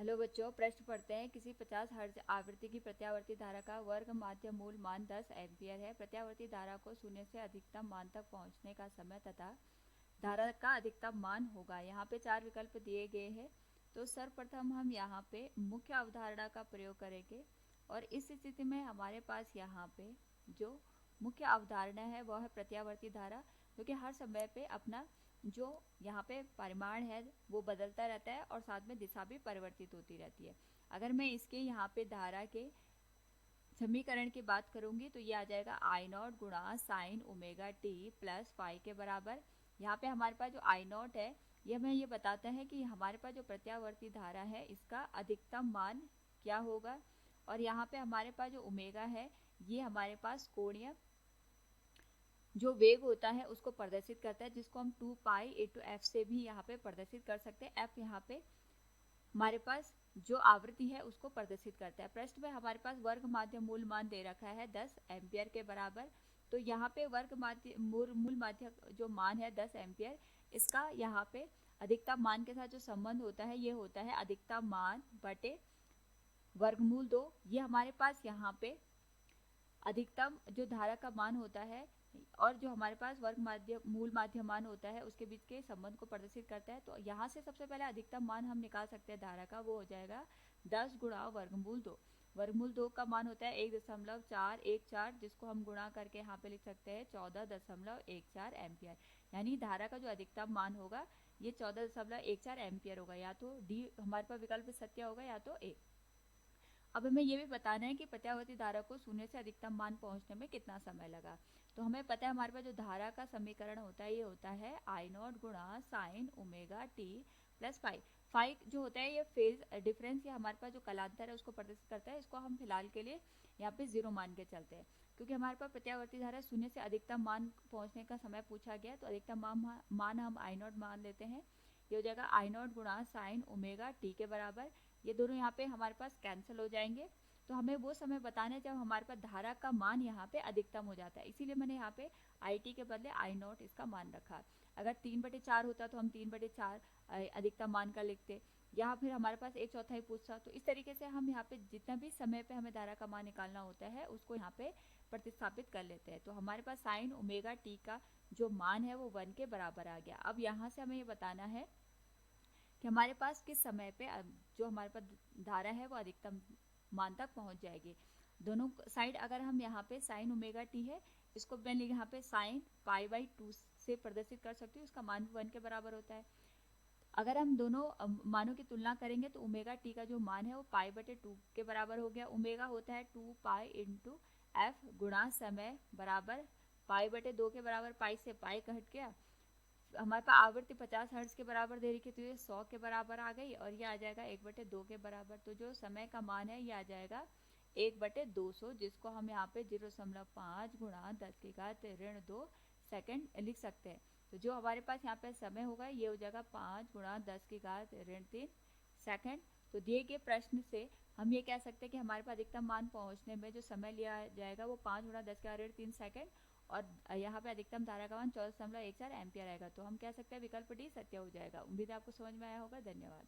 Hello बच्चों, प्रश्न पढ़ते हैं। किसी 50 हर्ट्ज आवृत्ति की प्रत्यावर्ती धारा का वर्ग माध्य मूल मान 10 एम्पियर है। प्रत्यावर्ती धारा को शून्य से अधिकतम मान तक पहुंचने का समय तथा धारा का अधिकतम मान होगा। यहाँ पे 4 विकल्प दिए गए हैं। तो सर्वप्रथम हम यहाँ पे मुख्य अवधारणा का प्रयोग करेंगे और इस स्थिति में हमारे पास यहाँ पे जो मुख्य अवधारणा है वह है प्रत्यावर्ती धारा, जो कि हर समय पे अपना जो यहाँ पे परिमाण है वो बदलता रहता है और साथ में दिशा भी परिवर्तित होती रहती है। अगर मैं इसके यहाँ पे धारा के समीकरण की बात करूंगी तो ये आ जाएगा आई नॉट गुणा sine omega T plus phi के बराबर। यहाँ पे हमारे पास जो आई नॉट है ये हमें ये बताता है कि हमारे पास जो प्रत्यावर्ती धारा है इसका अधिकतम मान क्या होगा, और यहाँ पे हमारे पास जो ओमेगा है ये हमारे पास कोणीय जो वेग होता है उसको प्रदर्शित करता है, जिसको हम 2 पाई इंटू एफ से भी यहाँ पे प्रदर्शित कर सकते हैं। एफ यहाँ पे हमारे पास जो आवृत्ति है उसको प्रदर्शित करता है। प्रश्न में हमारे पास वर्ग माध्य मूल मान दे रखा है 10 एम्पियर के बराबर। तो यहाँ पे वर्ग माध्य मूल माध्य जो मान है 10 एम्पियर, इसका यहाँ पे अधिकतम मान के साथ जो संबंध होता है ये होता है अधिकतम मान बटे वर्गमूल 2। ये हमारे पास यहाँ पे अधिकतम जो धारा का मान होता है और जो हमारे पास वर्ग माध्य मूल माध्य मान होता है उसके बीच के संबंध को प्रदर्शित करता है। तो यहाँ से सबसे पहले अधिकतम मान हम निकाल सकते हैं धारा का, वो हो जाएगा 10 गुणा वर्गमूल 2। वर्गमूल 2 का मान होता है 1.414, जिसको हम गुणा करके यहाँ पे लिख सकते हैं 14.14 एम्पियर। यानी धारा का जो अधिकतम मान होगा ये 14.14 एम्पियर होगा। या तो डी हमारे पास विकल्प सत्य होगा या तो ए। अब हमें ये भी बताना है कि प्रत्यावर्ती धारा को शून्य से अधिकतम मान पहुंचने में कितना समय लगा। तो हमें पता है हमारे पास जो धारा का समीकरण होता है ये होता है आई नॉट गुणा sine omega T plus phi. Phi जो होता है ये फेज डिफरेंस या हमारे पास जो कलांतर है उसको प्रदर्शित करता है। इसको हम फिलहाल के लिए यहाँ पे 0 मान के चलते हैं, क्योंकि हमारे पास प्रत्यावर्ती धारा शून्य से अधिकतम मान पहुंचने का समय पूछा गया। तो अधिकतम मान हम आई नॉट मान लेते हैं। ये हो जाएगा आई नॉट गुणा साइन ओमेगा टी के बराबर। ये दोनों यहाँ पे हमारे पास कैंसिल हो जाएंगे। तो हमें वो समय बताना है जब हमारे पास धारा का मान यहाँ पे अधिकतम हो जाता है, इसीलिए मैंने यहाँ पे आई टी के बदले आई नॉट इसका मान रखा। अगर 3/4 होता तो हम 3/4 अधिकतम मान का लिखते, या फिर हमारे पास 1/4 पूछता। तो इस तरीके से हम यहाँ पे जितना भी समय पे हमें धारा का मान निकालना होता है उसको यहाँ पे प्रतिस्थापित कर लेते हैं। तो हमारे पास साइन ओमेगा टी का जो मान है वो 1 के बराबर आ गया। अब यहाँ से हमें ये बताना है कि हमारे पास किस समय पे जो हमारे पास धारा है वो अधिकतम मान तक पहुंच जाएगी। दोनों साइड अगर हम यहाँ पे साइन ओमेगा टी है, इसको मैं यहाँ पे साइन पाई/2 से प्रदर्शित कर सकती हूँ। उसका मान 1 के बराबर होता है। अगर हम दोनों मानों की तुलना करेंगे तो ओमेगा टी का जो मान है वो पाई/2 के बराबर हो गया। ओमेगा होता है 2 पाई इंटू एफ गुणा समय बराबर पाई/2 के बराबर। पाई से पाई कट गया। हमारे पास आवृत्ति 50 हर्ट्ज के बराबर दे रखी, तो ये 100 के बराबर आ गई और ये आ जाएगा 1/2 के बराबर। तो जो समय का मान है ये आ जाएगा 1/200, जिसको हम यहाँ पे 0.5 गुणा 10⁻⁻2 सेकेंड लिख सकते हैं। तो जो हमारे पास यहाँ पे समय होगा ये हो जाएगा 5 गुणा 10⁻3 सेकेंड। तो दिए गए प्रश्न से हम ये कह सकते हैं कि हमारे पास अधिकतम मान पहुँचने में जो समय लिया जाएगा वो 5 गुणा 10⁻3 सेकेंड, और यहाँ पे अधिकतम धारा का मान 14.14 एम्पियर आएगा। तो हम कह सकते हैं विकल्प डी सत्य हो जाएगा। उम्मीद है आपको समझ में आया होगा। धन्यवाद।